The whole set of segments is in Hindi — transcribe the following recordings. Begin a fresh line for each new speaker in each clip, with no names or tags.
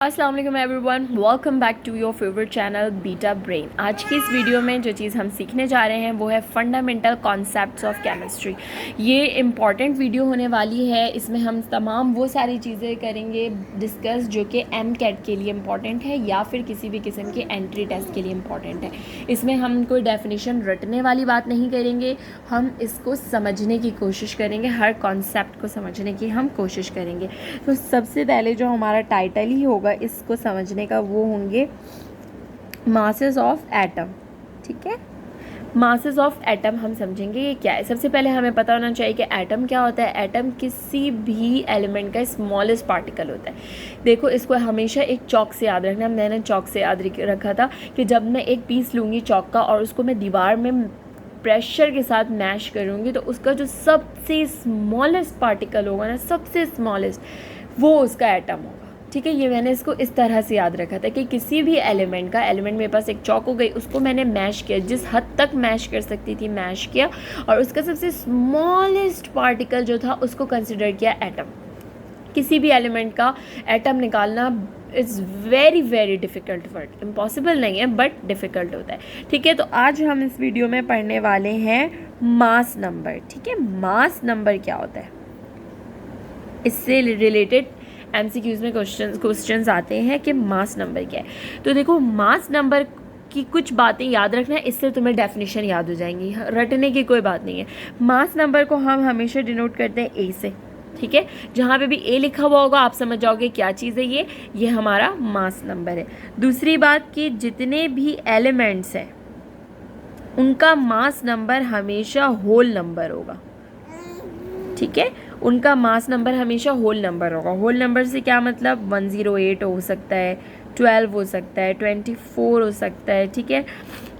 अस्सलाम वालेकुम everyone, welcome back to your favourite channel beta brain. आज की इस वीडियो में जो चीज़ हम सीखने जा रहे हैं वो है फंडामेंटल कॉन्सेप्ट्स ऑफ केमिस्ट्री। ये इम्पॉर्टेंट वीडियो होने वाली है। इसमें हम तमाम वो सारी चीज़ें करेंगे डिस्कस जो कि MCAT के लिए इम्पॉर्टेंट है या फिर किसी भी किस्म के एंट्री टेस्ट के लिए इम्पॉर्टेंट है। इसमें हम कोई डेफिनेशन रटने वाली बात नहीं करेंगे, हम इसको समझने की कोशिश करेंगे, हर कॉन्सेप्ट को समझने की हम कोशिश करेंगे। तो सबसे पहले जो हमारा टाइटल ही होगा इसको समझने का वो होंगे मासेस ऑफ एटम। ठीक है, मासेस ऑफ एटम हम समझेंगे ये क्या है। सबसे पहले हमें पता होना चाहिए कि एटम क्या होता है। एटम किसी भी एलिमेंट का स्मॉलेस्ट पार्टिकल होता है। देखो, इसको हमेशा एक चौक से याद रखना। मैंने चौक से याद रखा था कि जब मैं एक पीस लूँगी चौक का और उसको मैं दीवार में प्रेशर के साथ मैश करूँगी तो उसका जो सबसे स्मॉलेस्ट पार्टिकल होगा ना, सबसे स्मॉलेस्ट, वो उसका एटम होगा। ठीक है, ये मैंने इसको इस तरह से याद रखा था कि किसी भी एलिमेंट मेरे पास एक चौक हो गई, उसको मैंने मैश किया, जिस हद तक मैश कर सकती थी मैश किया, और उसका सबसे स्मॉलेस्ट पार्टिकल जो था उसको कंसिडर किया एटम। किसी भी एलिमेंट का एटम निकालना is very very difficult word, impossible नहीं है बट डिफ़िकल्ट होता है। ठीक है, तो आज हम इस वीडियो में पढ़ने वाले हैं मास नंबर। ठीक है, मास नंबर क्या होता है, इससे रिलेटेड MCQs में क्वेश्चंस आते हैं कि मास नंबर क्या है। तो देखो, मास नंबर की कुछ बातें याद रखना है, इससे तुम्हें डेफिनेशन याद हो जाएंगी, रटने की कोई बात नहीं है। मास नंबर को हम हमेशा डिनोट करते हैं A से। ठीक है, जहाँ पे भी A लिखा हुआ होगा आप समझ जाओगे क्या चीज़ है ये हमारा मास नंबर है। दूसरी बात कि जितने भी एलिमेंट्स हैं उनका मास नंबर हमेशा होल नंबर होगा। ठीक है, उनका मास नंबर हमेशा होल नंबर होगा। होल नंबर से क्या मतलब, 108 हो सकता है, 12 हो सकता है, 24 हो सकता है, ठीक है,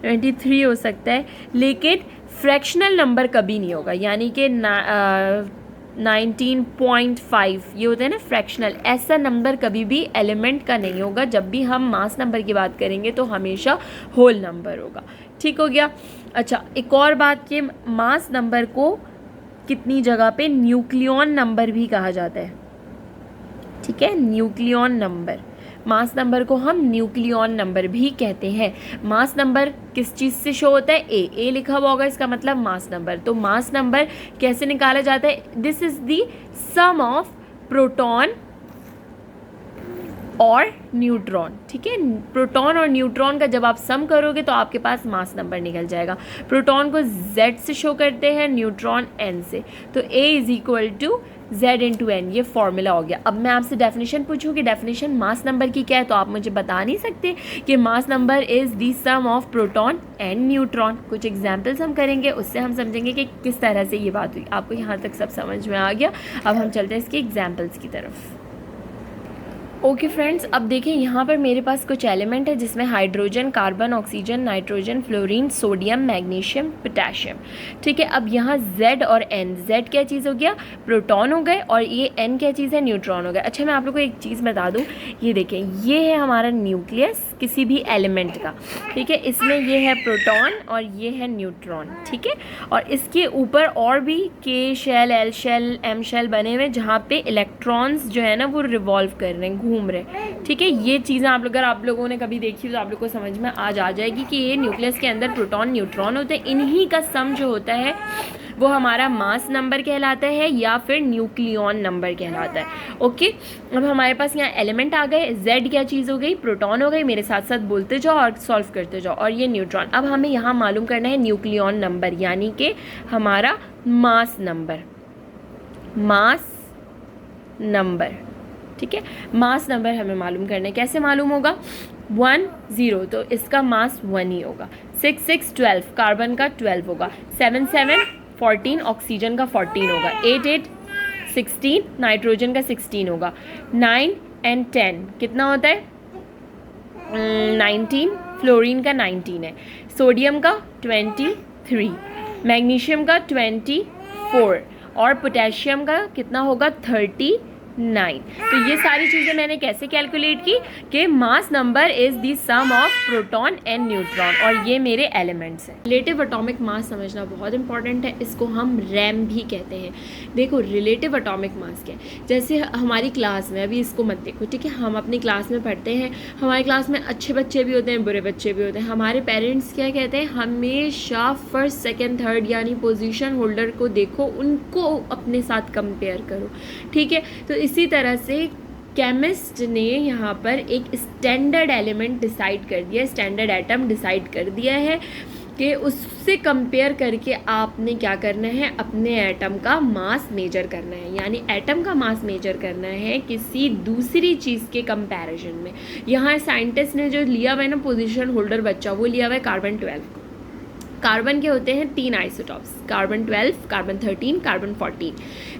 23 हो सकता है, लेकिन फ्रैक्शनल नंबर कभी नहीं होगा। यानी कि 19.5 ये होता है ना फ्रैक्शनल, ऐसा नंबर कभी भी एलिमेंट का नहीं होगा। जब भी हम मास नंबर की बात करेंगे तो हमेशा होल नंबर होगा। ठीक हो गया। अच्छा, एक और बात कि मास नंबर को कितनी जगह पे न्यूक्लियन नंबर भी कहा जाता है। ठीक है, न्यूक्लियन नंबर, मास नंबर को हम न्यूक्लियन नंबर भी कहते हैं। मास नंबर किस चीज़ से शो होता है, ए लिखा हुआ होगा, इसका मतलब मास नंबर। तो मास नंबर कैसे निकाला जाता है, this is the sum of proton और न्यूट्रॉन। ठीक है, प्रोटॉन और न्यूट्रॉन का जब आप सम करोगे तो आपके पास मास नंबर निकल जाएगा। प्रोटॉन को Z से शो करते हैं, न्यूट्रॉन N से। तो A is equal to Z/N, ये फॉर्मूला हो गया। अब मैं आपसे डेफिनेशन पूछूं कि डेफिनेशन मास नंबर की क्या है, तो आप मुझे बता नहीं सकते कि mass number is the sum of proton and neutron. कुछ एग्जाम्पल्स हम करेंगे, उससे हम समझेंगे कि किस तरह से ये बात हुई। आपको यहाँ तक सब समझ में आ गया। अब हम चलते हैं इसके एग्जाम्पल्स की तरफ। ओके फ्रेंड्स, अब देखें यहाँ पर मेरे पास कुछ एलिमेंट है जिसमें hydrogen, carbon, oxygen, nitrogen, fluorine, sodium, magnesium, potassium. ठीक है, अब यहाँ Z और N, Z क्या चीज़ हो गया, प्रोटॉन हो गए, और ये N क्या चीज़ है, न्यूट्रॉन हो गया। अच्छा, मैं आप लोगों को एक चीज़ बता दूँ, ये देखें, ये है हमारा न्यूक्लियस किसी भी एलिमेंट का। ठीक है, इसमें ये है प्रोटॉन और ये है न्यूट्रॉन। ठीक है, और इसके ऊपर और भी K shell, L shell, M shell बने हुए, जहाँ पे इलेक्ट्रॉन्स जो है ना वो रिवॉल्व कर रहे हैं, घूम रहे। ठीक है, ये चीज़ें अगर आप लोगों ने कभी देखी तो आप लोग को समझ में आ जाएगी कि ये न्यूक्लियस के अंदर प्रोटॉन न्यूट्रॉन होते हैं। इन्हीं का सम जो होता है वो हमारा मास नंबर कहलाता है या फिर न्यूक्लियन नंबर कहलाता है। ओके, अब हमारे पास यहाँ एलिमेंट आ गए। Z क्या चीज़ हो गई, प्रोटॉन हो गई, मेरे साथ साथ बोलते जाओ और सॉल्व करते जाओ, और ये न्यूट्रॉन। अब हमें यहाँ मालूम करना है न्यूक्लियन नंबर, यानी कि हमारा मास नंबर, मास नंबर। ठीक है, मास नंबर हमें मालूम करना है। कैसे मालूम होगा, 1 0 तो इसका मास 1 ही होगा। 6 6 12 कार्बन का 12 होगा। 7 7 14 ऑक्सीजन का 14 होगा। 8 8 16 नाइट्रोजन का 16 होगा। 9 and 10 कितना होता है, 19 फ्लोरीन का 19 है। सोडियम का 23, मैग्नीशियम का 24 और पोटेशियम का कितना होगा, 39 तो ये सारी चीज़ें मैंने कैसे कैलकुलेट की कि mass number is the sum of proton and neutron, और ये मेरे एलिमेंट्स हैं। रिलेटिव एटॉमिक मास समझना बहुत इंपॉर्टेंट है, इसको हम रैम भी कहते हैं। देखो रिलेटिव एटॉमिक मास क्या है, जैसे हमारी क्लास में, अभी इसको मत देखो ठीक है, हम अपनी क्लास में पढ़ते हैं, हमारी क्लास में अच्छे बच्चे भी होते हैं, बुरे बच्चे भी होते हैं। हमारे पेरेंट्स क्या कहते हैं, हमेशा फर्स्ट सेकेंड थर्ड यानी पोजीशन होल्डर को देखो, उनको अपने साथ कंपेयर करो, ठीक है। तो इसी तरह से केमिस्ट ने यहाँ पर एक स्टैंडर्ड एलिमेंट डिसाइड कर दिया, स्टैंडर्ड एटम डिसाइड कर दिया है कि उससे कंपेयर करके आपने क्या करना है, अपने एटम का मास मेजर करना है, यानी एटम का मास मेजर करना है किसी दूसरी चीज़ के कंपैरिजन में। यहाँ साइंटिस्ट ने जो लिया हुआ है ना पोजीशन होल्डर बच्चा, वो लिया हुआ है कार्बन 12 को। कार्बन के होते हैं 3 isotopes, carbon 12, carbon 13, carbon 14।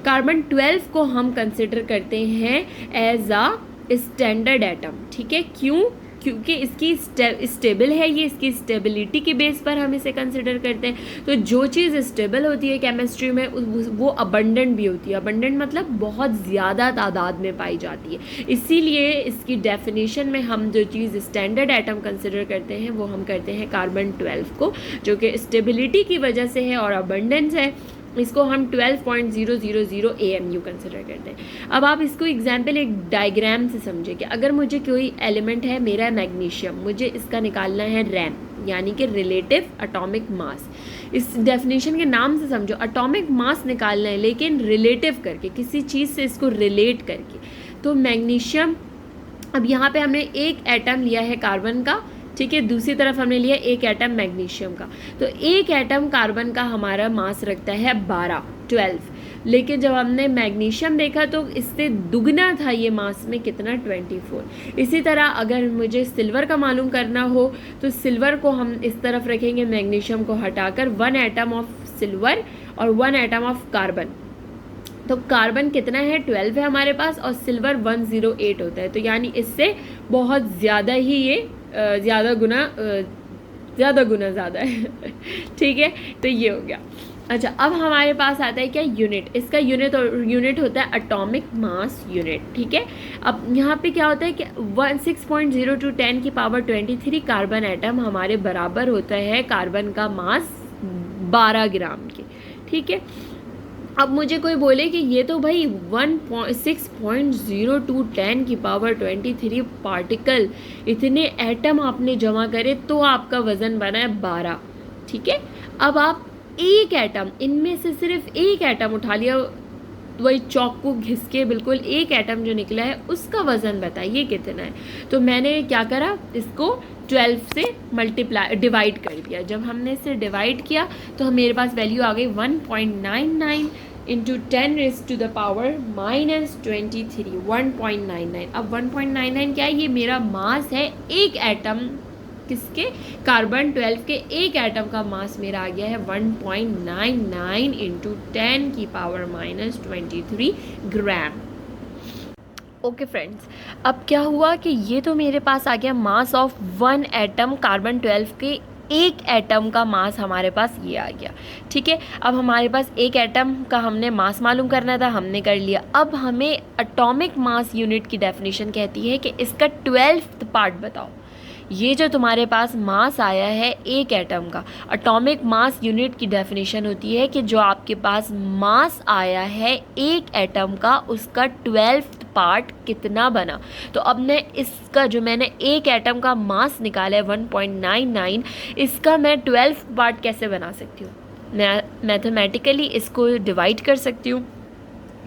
Carbon 12 को हम कंसिडर करते हैं एज अ स्टैंडर्ड एटम, ठीक है। क्यों? क्योंकि इसकी स्टेबल है, ये इसकी स्टेबिलिटी के बेस पर हम इसे कंसिडर करते हैं। तो जो चीज़ स्टेबल होती है केमिस्ट्री में वो अबंडेंट भी होती है। अबंडेंट मतलब बहुत ज़्यादा तादाद में पाई जाती है, इसीलिए इसकी डेफिनेशन में हम जो चीज़ स्टैंडर्ड एटम कंसिडर करते हैं वो हम करते हैं कार्बन 12 को, जो कि स्टेबिलिटी की वजह से है और अबंडेंस है। इसको हम 12.000 AMU कंसिडर करते हैं। अब आप इसको एग्जाम्पल एक डायग्राम से समझें कि अगर मुझे कोई एलिमेंट है, मेरा मैग्नीशियम, मुझे इसका निकालना है रैम, यानी कि रिलेटिव एटॉमिक मास। इस डेफिनेशन के नाम से समझो, एटॉमिक मास निकालना है लेकिन रिलेटिव करके, किसी चीज़ से इसको रिलेट करके। तो मैग्नीशियम, अब यहाँ पे हमने एक एटम लिया है कार्बन का, ठीक है, दूसरी तरफ हमने लिया एक एटम मैग्नीशियम का। तो एक एटम कार्बन का हमारा मास रखता है 12, लेकिन जब हमने मैग्नीशियम देखा तो इससे दुगना था ये मास में, कितना, 24। इसी तरह अगर मुझे सिल्वर का मालूम करना हो तो सिल्वर को हम इस तरफ रखेंगे, मैग्नीशियम को हटाकर, 1 एटम ऑफ सिल्वर और 1 एटम ऑफ कार्बन। तो कार्बन कितना है, 12 है हमारे पास, और सिल्वर 108 होता है। तो यानी इससे बहुत ज़्यादा ही ये ज़्यादा गुना ज़्यादा है ठीक है। तो ये हो गया। अच्छा, अब हमारे पास आता है क्या, यूनिट। इसका यूनिट होता है एटॉमिक मास यूनिट, ठीक है। अब यहाँ पे क्या होता है कि 6.0 to 10 की पावर 23 कार्बन एटम हमारे बराबर होता है कार्बन का मास 12 ग्राम के, ठीक है। अब मुझे कोई बोले कि ये तो भाई 6.0 to 10 की पावर 23 पार्टिकल, इतने एटम आपने जमा करे तो आपका वज़न बना है 12, ठीक है। अब आप एक एटम, इनमें से सिर्फ एक एटम उठा लिया, वही चौक को घिस के बिल्कुल एक एटम जो निकला है उसका वज़न बताइए कितना है। तो मैंने क्या करा, इसको 12 से डिवाइड कर दिया। जब हमने इसे डिवाइड किया तो मेरे पास वैल्यू आ गई 1.99 into 10 raised to the power -23, 1.99। अब 1.99 क्या है, ये मेरा मास है एक एटम, किसके, कार्बन 12 के एक एटम का मास मेरा आ गया है 1.99 इंटू 10 की पावर -23 ग्राम। ओके फ्रेंड्स, अब क्या हुआ कि ये तो मेरे पास आ गया मास ऑफ 1 एटम, कार्बन 12 के एक एटम का मास हमारे पास ये आ गया, ठीक है। अब हमारे पास एक एटम का हमने मास मालूम करना था, हमने कर लिया। अब हमें एटॉमिक मास यूनिट की डेफिनेशन कहती है कि इसका 12th पार्ट बताओ। ये जो तुम्हारे पास मास आया है एक एटम का, एटॉमिक मास यूनिट की डेफिनेशन होती है कि जो आपके पास मास आया है एक एटम का, उसका 12th पार्ट कितना बना। तो अब मैं इसका, जो मैंने एक एटम का मास निकाला है 1.99, इसका मैं 12th पार्ट कैसे बना सकती हूँ, मैं मैथमेटिकली इसको डिवाइड कर सकती हूँ।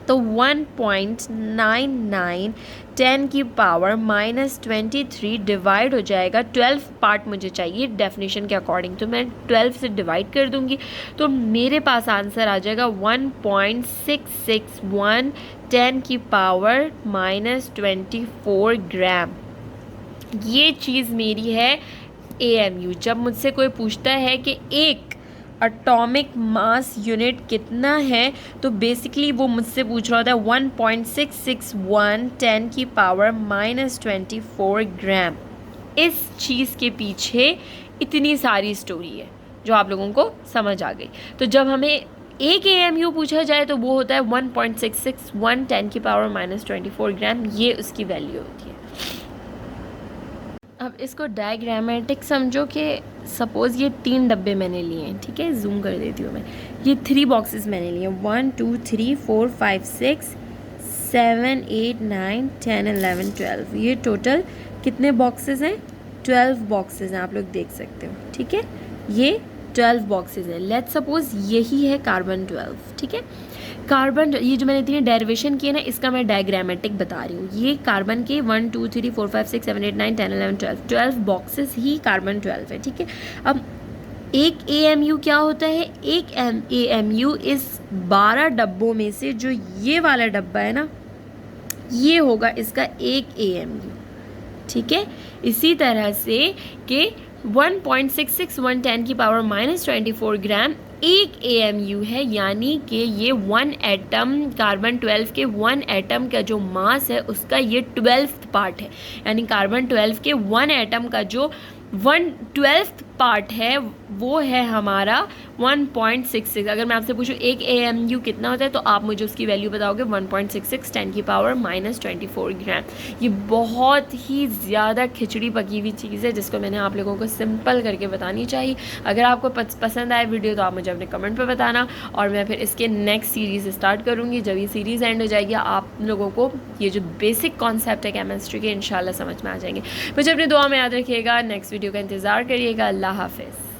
तो 1.99 10 की पावर -23 डिवाइड हो जाएगा, 12 पार्ट मुझे चाहिए डेफिनेशन के अकॉर्डिंग, तो मैं 12 से डिवाइड कर दूंगी तो मेरे पास आंसर आ जाएगा 1.661 10 की पावर -24 ग्राम। ये चीज़ मेरी है AMU। जब मुझसे कोई पूछता है कि एक एटॉमिक मास यूनिट कितना है, तो बेसिकली वो मुझसे पूछ रहा होता है 1.661 10 की पावर -24 ग्राम। इस चीज़ के पीछे इतनी सारी स्टोरी है जो आप लोगों को समझ आ गई। तो जब हमें एक AMU पूछा जाए तो वो होता है 1.661 10⁻⁻24 ग्राम, ये उसकी वैल्यू होती है। अब इसको डायग्रामेटिक समझो कि सपोज़ ये 3 डब्बे मैंने लिए हैं, ठीक है, जूम कर देती हूँ मैं, ये 3 बॉक्सेस मैंने लिए, 1 2 3 4 5 6 7 8 9 10 11 12, ये टोटल कितने बॉक्सेस हैं? 12 बॉक्सेस हैं, आप लोग देख सकते हो, ठीक है, ये 12 बॉक्सेस हैं। लेट्स सपोज यही है कार्बन 12, ठीक है। कार्बन, ये जो मैंने इतनी डेरिवेशन की है ना, इसका मैं डायग्रामेटिक बता रही हूँ। ये कार्बन के 1 2 3 4 5 6 7 8 9 10 11 12 बॉक्सेस ही कार्बन 12 है, ठीक है। अब एक AMU क्या होता है? एक AMU इस 12 डब्बों में से जो ये वाला डब्बा है ना, ये होगा इसका एक AMU, ठीक है। इसी तरह से कि 1.661 10⁻⁻24 ग्राम एक AMU है, यानी कि ये 1 एटम, कार्बन 12 के 1 एटम का जो मास है उसका ये 12th पार्ट है, यानी कार्बन 12 के 1 एटम का जो 1/12 पार्ट है वो है हमारा 1.66। अगर मैं आपसे पूछूं एक AMU कितना होता है तो आप मुझे उसकी वैल्यू बताओगे 1.66 10⁻⁻24 ग्राम। ये बहुत ही ज़्यादा खिचड़ी पकी हुई चीज़ है जिसको मैंने आप लोगों को सिंपल करके बतानी चाहिए। अगर आपको पसंद आए वीडियो तो आप मुझे अपने कमेंट पर बताना, और मैं फिर इसके नेक्स्ट सीरीज़ स्टार्ट करूँगी। जब ये सीरीज़ एंड हो जाएगी आप लोगों को ये जो बेसिक कॉन्सेप्ट है केमिस्ट्री के इंशाल्लाह समझ में आ जाएंगे। मुझे अपनी दुआ में याद रखिएगा। नेक्स्ट वीडियो का इंतज़ार करिएगा। अल्लाह हाफ़िज़।